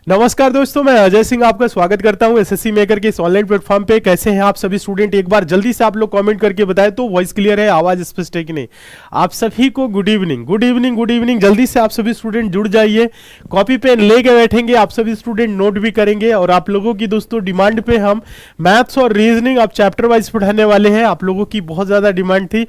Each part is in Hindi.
नमस्कार दोस्तों, मैं अजय सिंह आपका स्वागत करता हूं एसएससी मेकर के इस ऑनलाइन प्लेटफॉर्म पे। कैसे हैं आप सभी स्टूडेंट? एक बार जल्दी से आप लोग कमेंट करके बताएं तो वॉइस क्लियर है, आवाज स्पष्ट है कि नहीं। आप सभी को good evening, good evening, good evening. जल्दी से आप सभी स्टूडेंट जुड़ जाइए, कॉपी पेन लेके बैठेंगे, आप सभी स्टूडेंट नोट भी करेंगे। और आप लोगों की दोस्तों डिमांड पे हम मैथ्स और रीजनिंग आप चैप्टर वाइज पढ़ाने वाले हैं। आप लोगों की बहुत ज्यादा डिमांड थी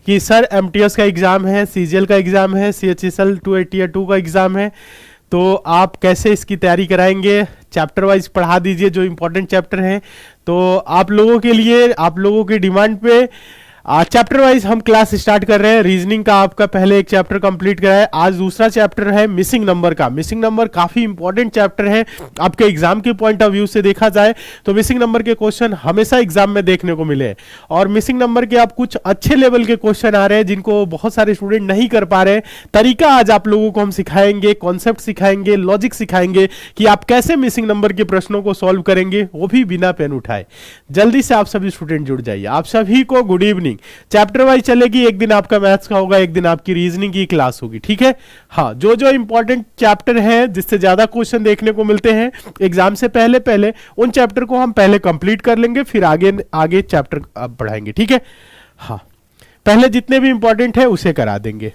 कि सर एमटीएस का एग्जाम है, सीजीएल का एग्जाम है, सीएचएसएल 2 का एग्जाम है, तो आप कैसे इसकी तैयारी कराएंगे, चैप्टर वाइज पढ़ा दीजिए जो इंपॉर्टेंट चैप्टर हैं। तो आप लोगों के लिए, आप लोगों की डिमांड पे चैप्टर वाइज हम क्लास स्टार्ट कर रहे हैं। रीजनिंग का आपका पहले एक चैप्टर कंप्लीट करा है, आज दूसरा चैप्टर है मिसिंग नंबर का। मिसिंग नंबर काफी इंपॉर्टेंट चैप्टर है आपके एग्जाम के पॉइंट ऑफ व्यू से देखा जाए तो। मिसिंग नंबर के क्वेश्चन हमेशा एग्जाम में देखने को मिले और मिसिंग नंबर के आप कुछ अच्छे लेवल के क्वेश्चन आ रहे हैं जिनको बहुत सारे स्टूडेंट नहीं कर पा रहे। तरीका आज आप लोगों को हम सिखाएंगे, कॉन्सेप्ट सिखाएंगे, लॉजिक सिखाएंगे कि आप कैसे मिसिंग नंबर के प्रश्नों को सॉल्व करेंगे, वो भी बिना पेन उठाए। जल्दी से आप सभी स्टूडेंट जुड़ जाइए। आप सभी को गुड इवनिंग। चैप्टर वाइज चलेगी, एक दिन आपका मैथ्स का होगा, एक दिन आपकी रीजनिंग की क्लास होगी, ठीक है। हाँ, जो जो इंपॉर्टेंट चैप्टर है जिससे ज्यादा क्वेश्चन देखने को मिलते हैं एग्जाम से पहले पहले उन चैप्टर को हम पहले कंप्लीट कर लेंगे, फिर आगे आगे चैप्टर पढ़ाएंगे, ठीक है। हाँ, पहले जितने भी इंपॉर्टेंट है उसे करा देंगे।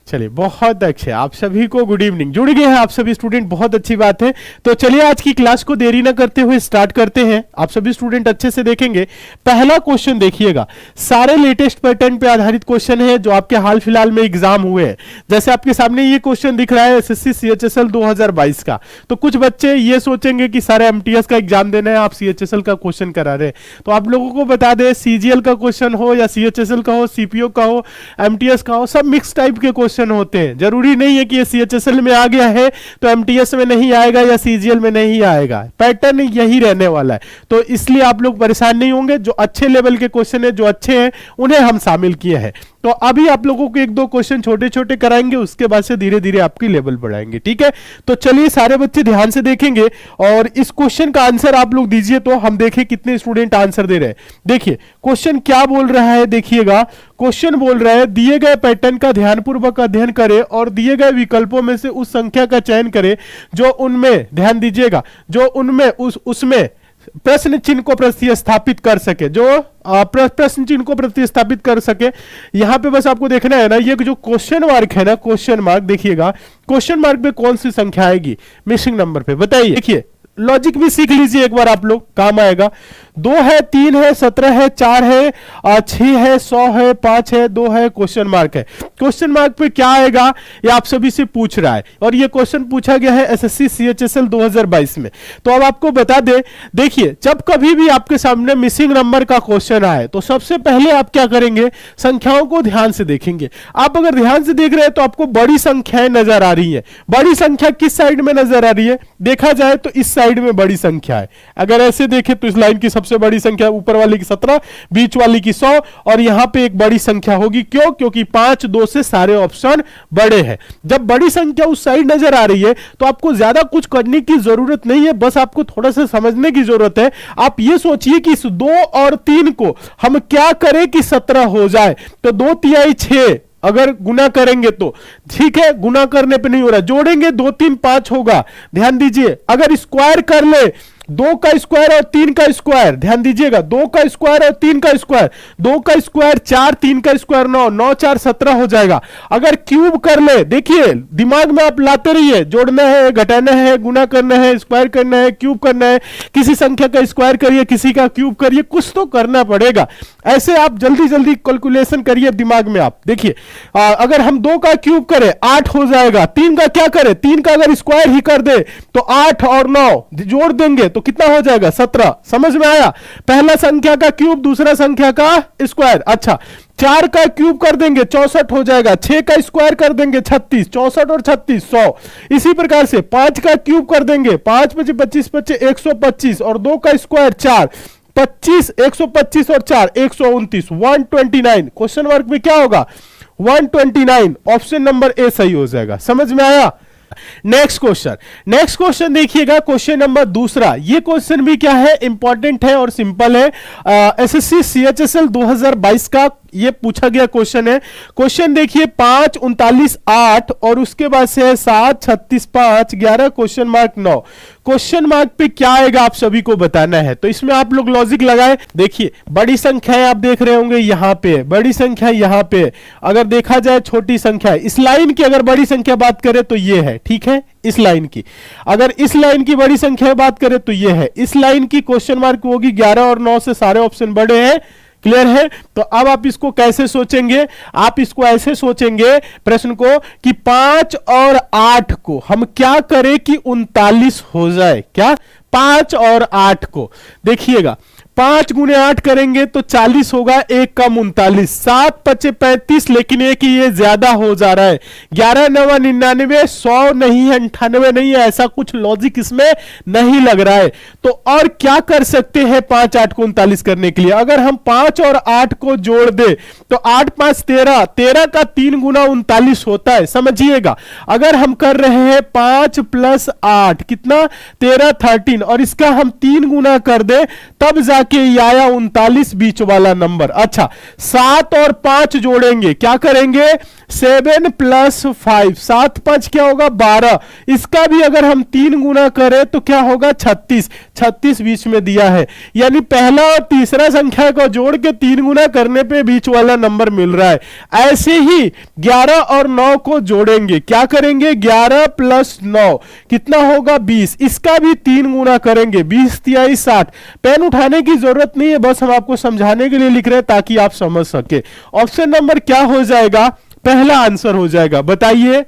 चलिए, बहुत अच्छे, आप सभी को गुड इवनिंग। जुड़ गए हैं आप सभी स्टूडेंट, बहुत अच्छी बात है। तो चलिए आज की क्लास को देरी ना करते हुए स्टार्ट करते हैं। आप सभी स्टूडेंट अच्छे से देखेंगे। पहला क्वेश्चन देखिएगा, सारे लेटेस्ट पैटर्न पे आधारित क्वेश्चन है जो आपके हाल फिलहाल में एग्जाम हुए हैं। जैसे आपके सामने ये क्वेश्चन दिख रहा है एसएससी सीएचएसएल 2022 का। तो कुछ बच्चे ये सोचेंगे कि सारे एमटीएस का एग्जाम देना है, आप सीएचएसएल का क्वेश्चन करा रहे हैं। तो आप लोगों को बता दें, सीजीएल का क्वेश्चन हो या सीएचएसएल का हो, सीपीओ का हो, एमटीएस का हो, सब मिक्स टाइप के क्वेश्चन होते हैं। जरूरी नहीं है कि ये सीएचएसएल में आ गया है तो एमटीएस में नहीं आएगा या सीजीएल में नहीं आएगा, पैटर्न यही रहने वाला है। तो इसलिए आप लोग परेशान नहीं होंगे। जो अच्छे लेवल के क्वेश्चन है, जो अच्छे हैं, उन्हें हम शामिल किए हैं। तो अभी आप लोगों को एक दो क्वेश्चन छोटे छोटे कराएंगे, उसके बाद से धीरे धीरे आपकी लेवल बढ़ाएंगे, ठीक है। तो चलिए सारे बच्चे ध्यान से देखेंगे और इस क्वेश्चन का आंसर आप लोग दीजिए तो हम देखें कितने स्टूडेंट आंसर दे रहे हैं। देखिए क्वेश्चन क्या बोल रहा है, देखिएगा क्वेश्चन बोल रहा है दिए गए पैटर्न का ध्यानपूर्वक अध्ययन करें और दिए गए विकल्पों में से उस संख्या का चयन करें जो उनमें, ध्यान दीजिएगा, जो उनमें उसमें प्रश्न चिन्ह को प्रतिस्थापित कर सके, जो प्रश्न चिन्ह को प्रतिस्थापित कर सके। यहां पे बस आपको देखना है ना, ये जो क्वेश्चन मार्क है ना, क्वेश्चन मार्क देखिएगा, क्वेश्चन मार्क पे कौन सी संख्या आएगी मिसिंग नंबर पे, बताइए। देखिए लॉजिक भी सीख लीजिए एक बार, आप लोग काम आएगा। 2 है, 3 है, 17 है, 4 है, 6 है, 100 है, 5 है, 2 है, क्वेश्चन मार्क है। क्वेश्चन मार्क पे क्या आएगा ये आप सभी से पूछ रहा है और ये क्वेश्चन पूछा गया है एसएससी सीएचएसएल 2022 में। तो अब आपको बता दे, देखिए जब कभी भी आपके सामने मिसिंग नंबर का क्वेश्चन आए तो सबसे पहले आप क्या करेंगे, संख्याओं को ध्यान से देखेंगे। आप अगर ध्यान से देख रहे हैं तो आपको बड़ी संख्याएं नजर आ रही है। बड़ी संख्या किस साइड में नजर आ रही है, देखा जाए तो इस साइड में बड़ी संख्या है। अगर ऐसे देखें तो इस लाइन की सबसे बड़ी संख्या ऊपर वाली की 17, बीच वाली की 100 और यहां पे एक बड़ी संख्या होगी। क्यों? क्योंकि 5, 2 से सारे ऑप्शन बड़े हैं। जब बड़ी संख्या उस साइड नजर आ रही है तो आपको ज्यादा कुछ करने की जरूरत नहीं है, बस आपको थोड़ा सा समझने की जरूरत है। आप ये सोचिए कि इस 2 और 3 को हम क्या करें कि 17 हो जाए। तो 2 तिहाई 6 अगर गुना करेंगे तो ठीक है, गुना करने पे नहीं हो रहा, जोड़ेंगे 2 3 5 होगा। ध्यान दीजिए, अगर स्क्वायर कर ले 2 का स्क्वायर और 3 का स्क्वायर, ध्यान दीजिएगा 2 का स्क्वायर और 3 का स्क्वायर, 2 का स्क्वायर 4, 3 का स्क्वायर 9, 9 4 17 हो जाएगा। अगर क्यूब कर ले, देखिए दिमाग में आप लाते रहिए, जोड़ना है, घटाना है, गुना करना है, स्क्वायर करना है, क्यूब करना है। किसी संख्या का स्क्वायर करिए, किसी का क्यूब करिए, कुछ तो करना पड़ेगा। ऐसे आप जल्दी जल्दी कैलकुलेशन करिए दिमाग में। आप देखिए अगर हम 2 का क्यूब करें 8 हो जाएगा। 3 का क्या करें, 3 का अगर स्क्वायर ही कर दे तो 8 और 9 जोड़ देंगे तो कितना हो जाएगा, 17। समझ में आया? पहला संख्या का क्यूब, दूसरा संख्या का स्क्वायर। अच्छा, 4 का क्यूब कर देंगे 64 हो जाएगा, 6 का स्क्वायर कर देंगे 36, 64 और 36 100। इसी प्रकार से 5 का क्यूब कर देंगे, 5 5 25 25 125 और 2 का स्क्वायर 4, 25 125 और 4 129, 129। क्वेश्चन मार्क में क्या होगा, 129। ऑप्शन नंबर ए सही हो जाएगा। समझ में आया? नेक्स्ट क्वेश्चन देखिएगा, क्वेश्चन नंबर दूसरा। ये क्वेश्चन भी क्या है, इंपॉर्टेंट है और सिंपल है। एसएससी सीएचएसएल 2022 का ये पूछा गया क्वेश्चन है। क्वेश्चन देखिए 5 39 8 और उसके बाद से है 7 36 5 11 क्वेश्चन मार्क 9। क्वेश्चन मार्क पे क्या आएगा आप सभी को बताना है, तो इसमें आप लोग लॉजिक लगाए। देखिए बड़ी संख्या आप देख रहे होंगे यहां पे, बड़ी संख्या यहां पे, अगर देखा जाए छोटी संख्या है। इस लाइन की अगर बड़ी संख्या बात करें तो ये है, ठीक है, इस लाइन की। अगर इस लाइन की बड़ी संख्या बात करें तो ये है, इस लाइन की क्वेश्चन मार्क होगी 11 और 9 से सारे ऑप्शन बड़े हैं। क्लियर है? तो अब आप इसको कैसे सोचेंगे, आप इसको ऐसे सोचेंगे प्रश्न को कि 5 और 8 को हम क्या करें कि 39 हो जाए। क्या? 5 और 8 को देखिएगा, 5 गुने 8 करेंगे तो 40 होगा, 1 कम 39, 7 पचे 35, लेकिन एक ये ज्यादा हो जा रहा है। 11 9 99, 100 नहीं है, 98 नहीं है, ऐसा कुछ लॉजिक इसमें नहीं लग रहा है। तो और क्या कर सकते हैं 5 8 को 39 करने के लिए? अगर हम 5 और 8 को जोड़ दे तो 8 5 13, 13 का 3 गुना 39 होता है। समझिएगा, अगर हम कर रहे हैं 5 + 8 कितना 13 13 और इसका हम 3 गुना कर दे तब जाके ये आया 39 बीच वाला नंबर। अच्छा, 7 और 5 जोड़ेंगे, क्या करेंगे 7 + 5, 7 5 क्या होगा 12, इसका भी अगर हम 3 गुना करें तो क्या होगा 36, 36 बीच में दिया है। यानी पहला और तीसरा संख्या को जोड़ के 3 गुना करने पे बीच वाला नंबर मिल रहा है। ऐसे ही 11 और 9 को जोड़ेंगे, क्या करेंगे 11 + 9 कितना होगा 20, इसका भी 3 गुना करेंगे, 20 3 60। पेन उठाने की जरूरत नहीं है, बस हम आपको समझाने के लिए लिख रहे हैं ताकि आप समझ सके। ऑप्शन नंबर क्या हो जाएगा, पहला आंसर हो जाएगा। बताइए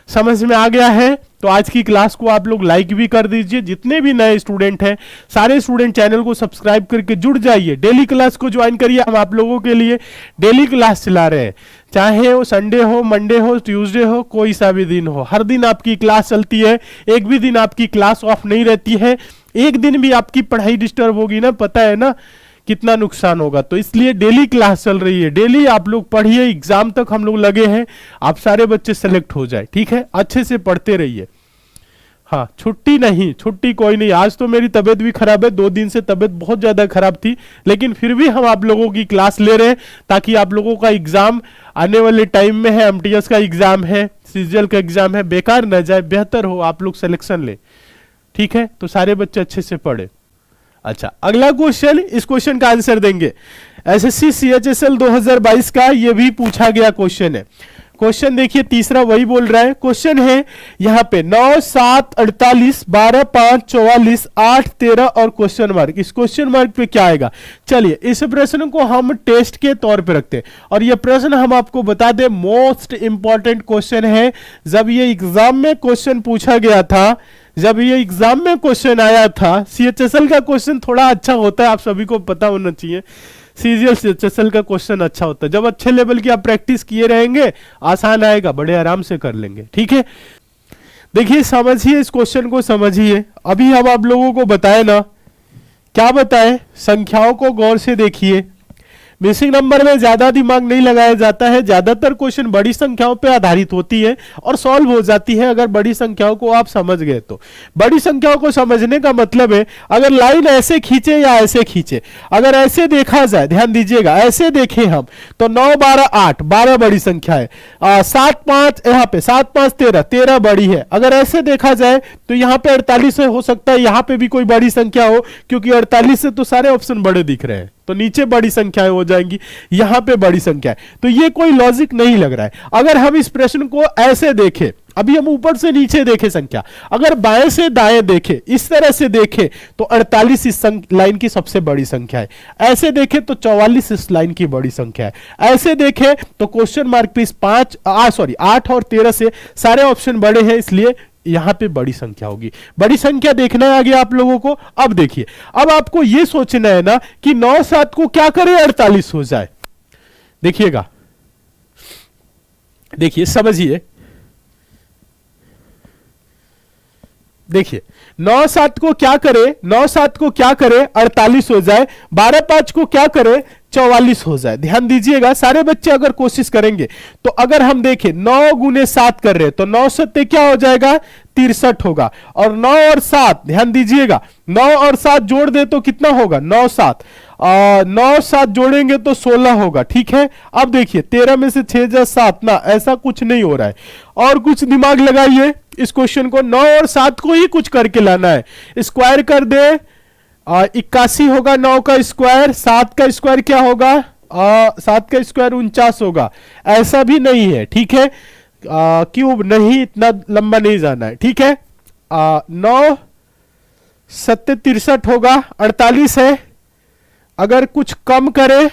समझ में आ गया है? तो आज की क्लास को आप लोग लाइक भी कर दीजिए। जितने भी नए स्टूडेंट हैं सारे स्टूडेंट चैनल को सब्सक्राइब करके जुड़ जाइए, डेली क्लास को ज्वाइन करिए। हम आप लोगों के लिए डेली क्लास चला रहे हैं, चाहे वो संडे हो, मंडे हो, ट्यूसडे हो, कोई सा भी दिन हो, हर दिन आपकी क्लास चलती है। एक भी दिन आपकी क्लास ऑफ नहीं रहती है। एक दिन भी आपकी पढ़ाई डिस्टर्ब होगी ना, पता है ना कितना नुकसान होगा। तो इसलिए डेली क्लास चल रही है, डेली आप लोग पढ़िए, एग्जाम तक हम लोग लगे हैं, आप सारे बच्चे सेलेक्ट हो जाए। ठीक है, अच्छे से पढ़ते रहिए। हाँ, छुट्टी नहीं, छुट्टी कोई नहीं। आज तो मेरी तबीयत भी खराब है, 2 दिन से तबीयत बहुत ज्यादा खराब थी, लेकिन फिर भी हम आप लोगों की क्लास ले रहे हैं ताकि आप लोगों का एग्जाम आने वाले टाइम में है, एमटीएस का एग्जाम है, सीजीएल का एग्जाम है, बेकार न जाए, बेहतर हो आप लोग सिलेक्शन ले। ठीक है, तो सारे बच्चे अच्छे से पढ़े। अच्छा, अगला क्वेश्चन, इस क्वेश्चन का आंसर देंगे। एसएससी सीएचएसएल 2022 का ये भी पूछा गया क्वेश्चन है। क्वेश्चन देखिए तीसरा वही बोल रहा है। क्वेश्चन है यहां पे 9 7 48 12 5 44 8 13 और क्वेश्चन मार्क। इस क्वेश्चन मार्क पे क्या आएगा? चलिए इस प्रश्न को हम टेस्ट के तौर पे रखते हैं और ये प्रश्न हम आपको बता दें मोस्ट इंपॉर्टेंट क्वेश्चन है। जब ये एग्जाम में क्वेश्चन पूछा गया था, जब ये एग्जाम में क्वेश्चन आया था, सीएचएसएल का क्वेश्चन थोड़ा अच्छा होता है, आप सभी को पता होना चाहिए। सीजीएल सीएचएसएल का क्वेश्चन अच्छा होता है। जब अच्छे लेवल की आप प्रैक्टिस किए रहेंगे, आसान आएगा, बड़े आराम से कर लेंगे। ठीक है, देखिए समझिए, इस क्वेश्चन को समझिए। अभी हम आप लोगों को बताए ना, क्या बताए, संख्याओं को गौर से देखिए। मिसिंग नंबर में ज्यादा दिमाग नहीं लगाया जाता है, ज्यादातर क्वेश्चन बड़ी संख्याओं पे आधारित होती है और सॉल्व हो जाती है अगर बड़ी संख्याओं को आप समझ गए तो। बड़ी संख्याओं को समझने का मतलब है अगर लाइन ऐसे खींचे या ऐसे खींचे, अगर ऐसे देखा जाए, ध्यान दीजिएगा, ऐसे देखें हम तो 9 12 8 12 बड़ी संख्या है, 7 5 यहाँ पे 7 5 13 13 बड़ी है। अगर ऐसे देखा जाए तो यहाँ पे 48 हो सकता है, यहाँ पे भी कोई बड़ी संख्या हो, क्योंकि 48 से तो सारे ऑप्शन बड़े दिख रहे हैं, तो नीचे बड़ी संख्याएं हो जाएंगी, यहां पे बड़ी संख्या है। तो ये कोई लॉजिक नहीं लग रहा है। अगर हम इस प्रश्न को ऐसे देखें, अभी हम ऊपर से नीचे देखें संख्या, अगर बाएं से दाएं देखें, इस तरह से देखें तो 48 इस लाइन की सबसे बड़ी संख्या है। ऐसे देखें तो 44 इस लाइन की बड़ी संख्या है। ऐसे देखें तो क्वेश्चन मार्क पे 8 और 13 से सारे ऑप्शन बड़े हैं, इसलिए यहां पे बड़ी संख्या होगी। बड़ी संख्या देखना है आगे आप लोगों को। अब देखिए, अब आपको यह सोचना है ना कि 9 7 को क्या करें 48 हो जाए। देखिएगा, देखिए समझिए, देखिए 9 7 को क्या करे, 9 7 को क्या करे 48 हो जाए, 12 5 को क्या करे 44 हो जाए। ध्यान दीजिएगा सारे बच्चे अगर कोशिश करेंगे तो अगर हम देखें 9 गुने 7 कर रहे तो 9 सत्ते क्या हो जाएगा 63 होगा, और 9 और 7 ध्यान दीजिएगा 9 और 7 जोड़ दे तो कितना होगा 9 7 9 7 जोड़ेंगे तो 16 होगा। ठीक है, अब देखिए 13 में से 6 जा 7 ना, ऐसा कुछ नहीं हो रहा है, और कुछ दिमाग लगाइए इस क्वेश्चन को, 9 और 7 को ही कुछ करके लाना है, स्क्वायर कर दे 81 होगा, 9 का स्क्वायर, 7 का स्क्वायर क्या होगा 7 का स्क्वायर 49 होगा, ऐसा भी नहीं है। ठीक है, क्यूब नहीं, इतना लंबा नहीं जाना है। ठीक है, 9 7 63 होगा, 48 है, अगर कुछ कम करे,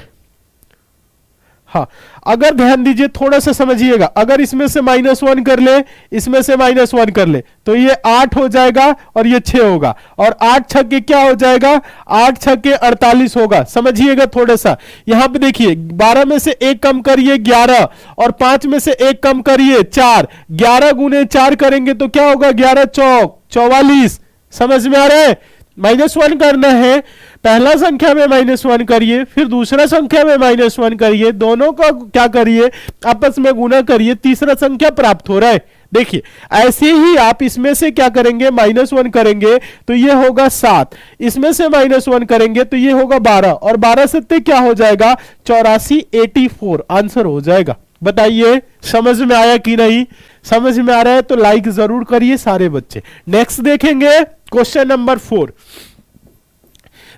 हाँ अगर ध्यान दीजिए थोड़ा सा समझिएगा, अगर इसमें से -1 कर ले, इसमें से -1 कर ले तो ये 8 हो जाएगा और ये 6 होगा, और 8 छक्के क्या हो जाएगा 8 छक्के 48 होगा। समझिएगा थोड़ा सा, यहां पे देखिए 12 में से 1 कम करिए 11, और 5 में से 1 कम करिए 4, 11 गुने 4 करेंगे तो क्या होगा 11 चौक 44। समझ में आ रहा है, -1 करना है, पहला संख्या में -1 करिए, फिर दूसरा संख्या में -1 करिए, दोनों का क्या करिए आपस में गुना करिए, तीसरा संख्या प्राप्त हो रहा है। देखिए ऐसे ही आप इसमें से क्या करेंगे -1 करेंगे तो ये होगा 7, इसमें से -1 करेंगे तो ये होगा 12, और 12 सत्ते क्या हो जाएगा 84 84 आंसर हो जाएगा। बताइए समझ में आया कि नहीं? समझ में आ रहा है तो लाइक जरूर करिए सारे बच्चे। नेक्स्ट देखेंगे क्वेश्चन नंबर 4।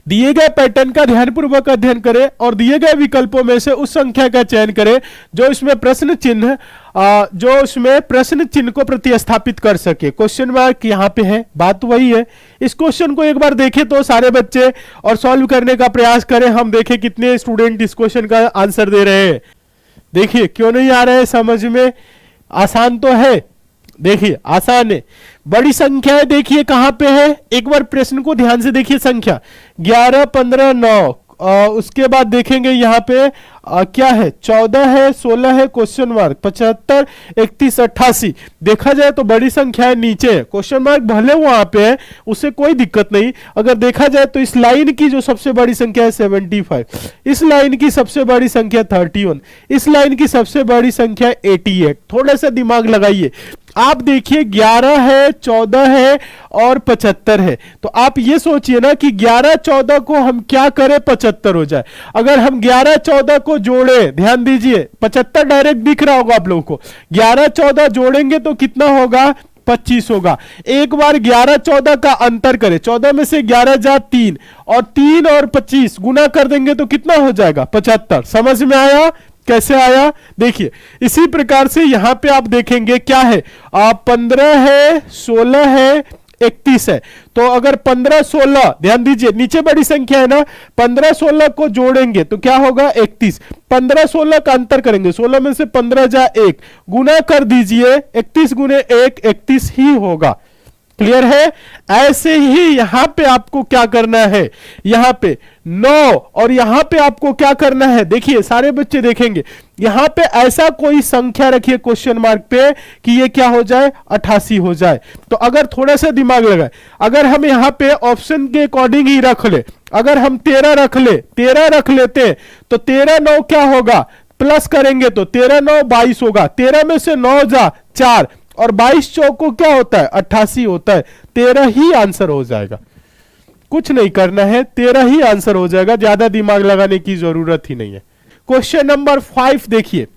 दिए गए पैटर्न का ध्यानपूर्वक अध्ययन करें और दिए गए विकल्पों में से उस संख्या का चयन करें जो इसमें प्रश्न चिन्ह को प्रतिस्थापित कर सके। क्वेश्चन मार्क यहां पे है, बात वही है। इस क्वेश्चन को एक बार देखें तो सारे बच्चे और सॉल्व करने का प्रयास करें, हम देखें कितने स्टूडेंट इस क्वेश्चन का आंसर दे रहे हैं। देखिए क्यों नहीं आ रहा है समझ में, आसान तो है, देखिए आसान है। बड़ी संख्या है, देखिए कहां पे है, एक बार प्रश्न को ध्यान से देखिए, संख्या 11 15 9, उसके बाद देखेंगे यहाँ पे क्या है 14 है 16 है क्वेश्चन मार्क 75 31 88। देखा जाए तो बड़ी संख्या है नीचे है, क्वेश्चन मार्क भले वहां पे है उससे कोई दिक्कत नहीं। अगर देखा जाए तो इस लाइन की जो सबसे बड़ी संख्या है 75, इस लाइन की सबसे बड़ी संख्या 31, इस लाइन की सबसे बड़ी संख्या 88। थोड़ा सा दिमाग लगाइए, आप देखिए 11 है 14 है और 75 है, तो आप ये सोचिए ना कि 11 14 को हम क्या करें 75 हो जाए। अगर हम 11 14 को जोड़े, ध्यान दीजिए 75 डायरेक्ट दिख रहा होगा आप लोगों को, 11 14 जोड़ेंगे तो कितना होगा 25 होगा। एक बार 11 14 का अंतर करें, 14 में से 11 जा 3, और 3 और 25 गुना कर देंगे तो कितना हो जाएगा 75। समझ में आया कैसे आया? देखिए इसी प्रकार से यहां पे आप देखेंगे क्या है 15 है 16 है 31 है, तो अगर 15 16 ध्यान दीजिए नीचे बड़ी संख्या है ना, 15 16 को जोड़ेंगे तो क्या होगा 31, 15 16 का अंतर करेंगे, 16 में से 15 जा 1 गुना कर दीजिए, 31 गुने 1 31 ही होगा। क्लियर है? ऐसे ही यहां पे आपको क्या करना है, यहां पे 9 और यहां पे आपको क्या करना है, देखिए सारे बच्चे देखेंगे यहां पे ऐसा कोई संख्या रखिए क्वेश्चन मार्क पे कि ये क्या हो जाए 88 हो जाए। तो अगर थोड़ा सा दिमाग लगाए, अगर हम यहां पे ऑप्शन के अकॉर्डिंग ही रख ले, अगर हम 13 रख लेते तो 13 9 क्या होगा, प्लस करेंगे तो 13 9 22 होगा, 13 में से 9 जा 4 और 22 चौक को क्या होता है 88 होता है, 13 ही आंसर हो जाएगा। कुछ नहीं करना है, 13 ही आंसर हो जाएगा, ज्यादा दिमाग लगाने की जरूरत ही नहीं है। क्वेश्चन नंबर 5 देखिए,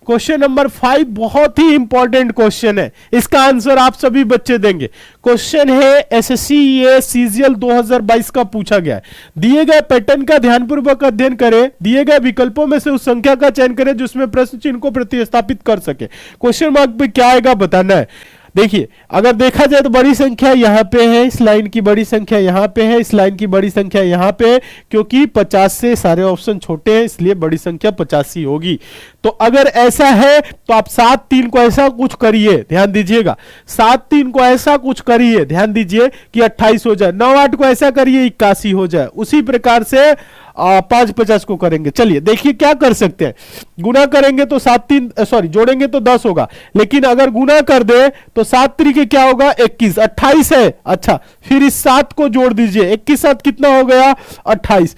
क्वेश्चन नंबर 5 बहुत ही इंपॉर्टेंट क्वेश्चन है, इसका आंसर आप सभी बच्चे देंगे। क्वेश्चन है एसएससी सीजीएल 2022 का पूछा गया है। दिए गए पैटर्न का ध्यानपूर्वक अध्ययन करें, दिए गए विकल्पों में से उस संख्या का चयन करें जिसमें प्रश्न चिन्ह को प्रतिस्थापित कर सके। क्वेश्चन मार्क पे क्या आएगा बताना है। देखिए अगर देखा जाए तो बड़ी संख्या यहां पे है, इस लाइन की बड़ी संख्या यहां पे है, इस लाइन की बड़ी संख्या यहां पे है, क्योंकि 50 से सारे ऑप्शन छोटे हैं इसलिए बड़ी संख्या 85 ही होगी। तो अगर ऐसा है तो आप 7 3 को ऐसा कुछ करिए, ध्यान दीजिएगा 7 3 को ऐसा कुछ करिए, ध्यान दीजिए कि 28 हो जाए, 9 8 को ऐसा करिए 81 हो जाए। उसी प्रकार से 5 50 को करेंगे। चलिए देखिए क्या कर सकते हैं, गुना करेंगे तो 7 जोड़ेंगे तो 10 होगा, लेकिन अगर गुना कर दे तो 7 तरीके क्या होगा 21, 28 है। अच्छा, फिर इस 7 को जोड़ दीजिए, 21 7 कितना हो गया 28।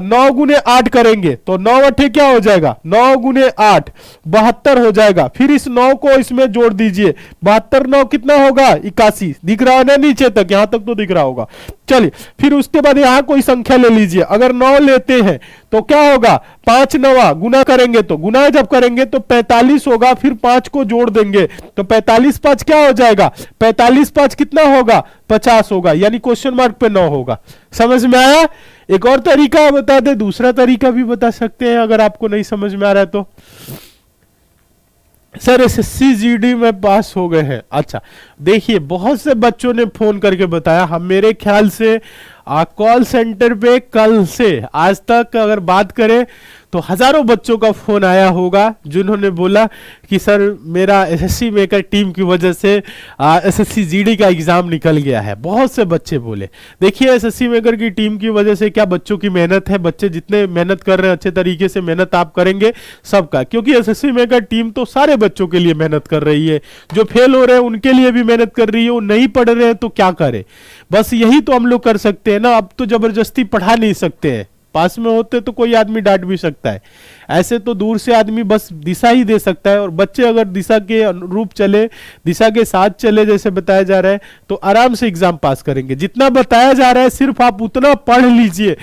9 गुने 8 करेंगे तो 9 अठे क्या हो जाएगा 9 गुने 8 72 हो जाएगा। फिर इस 9 को इसमें जोड़ दीजिए, 72 9 कितना होगा 81। दिख रहा है ना नीचे तक, यहां तक तो दिख रहा होगा। चलिए फिर उसके बाद यहां कोई संख्या ले लीजिए, अगर 9 लेते हैं तो क्या होगा 5 9 गुना करेंगे तो गुना जब करेंगे तो 45 होगा, फिर 5 को जोड़ देंगे तो 45 5 क्या हो जाएगा 45 5 कितना होगा 50 होगा, यानी क्वेश्चन मार्क पे 9 होगा। समझ में आया? एक और तरीका बता दे, दूसरा तरीका भी बता सकते हैं अगर आपको नहीं समझ में आ रहा है तो। सर एसएससी जीडी में पास हो गए हैं। अच्छा देखिए, बहुत से बच्चों ने फोन करके बताया, हम मेरे ख्याल से कॉल सेंटर पे कल से आज तक अगर बात करें तो हजारों बच्चों का फोन आया होगा जिन्होंने बोला कि सर मेरा एसएससी मेकर टीम की वजह से एसएससी जीडी का एग्जाम निकल गया है। बहुत से बच्चे बोले। देखिए एसएससी मेकर की टीम की वजह से क्या बच्चों की मेहनत है, बच्चे जितने मेहनत कर रहे हैं अच्छे तरीके से मेहनत आप करेंगे सबका, क्योंकि एसएससी मेकर टीम तो सारे बच्चों के लिए मेहनत कर रही है। जो फेल हो रहे हैं उनके लिए भी मेहनत कर रही है, वो नहीं पढ़ रहे हैं तो क्या करे, बस यही तो हम लोग कर सकते हैं ना। अब तो जबरदस्ती पढ़ा नहीं सकते हैं, पास में होते तो कोई आदमी डांट भी सकता है, ऐसे तो दूर से आदमी बस दिशा ही दे सकता है। और बच्चे अगर दिशा के अनुरूप चले, दिशा के साथ चले जैसे बताया जा रहा है, तो आराम से एग्जाम पास करेंगे। जितना बताया जा रहा है सिर्फ आप उतना पढ़ लीजिए।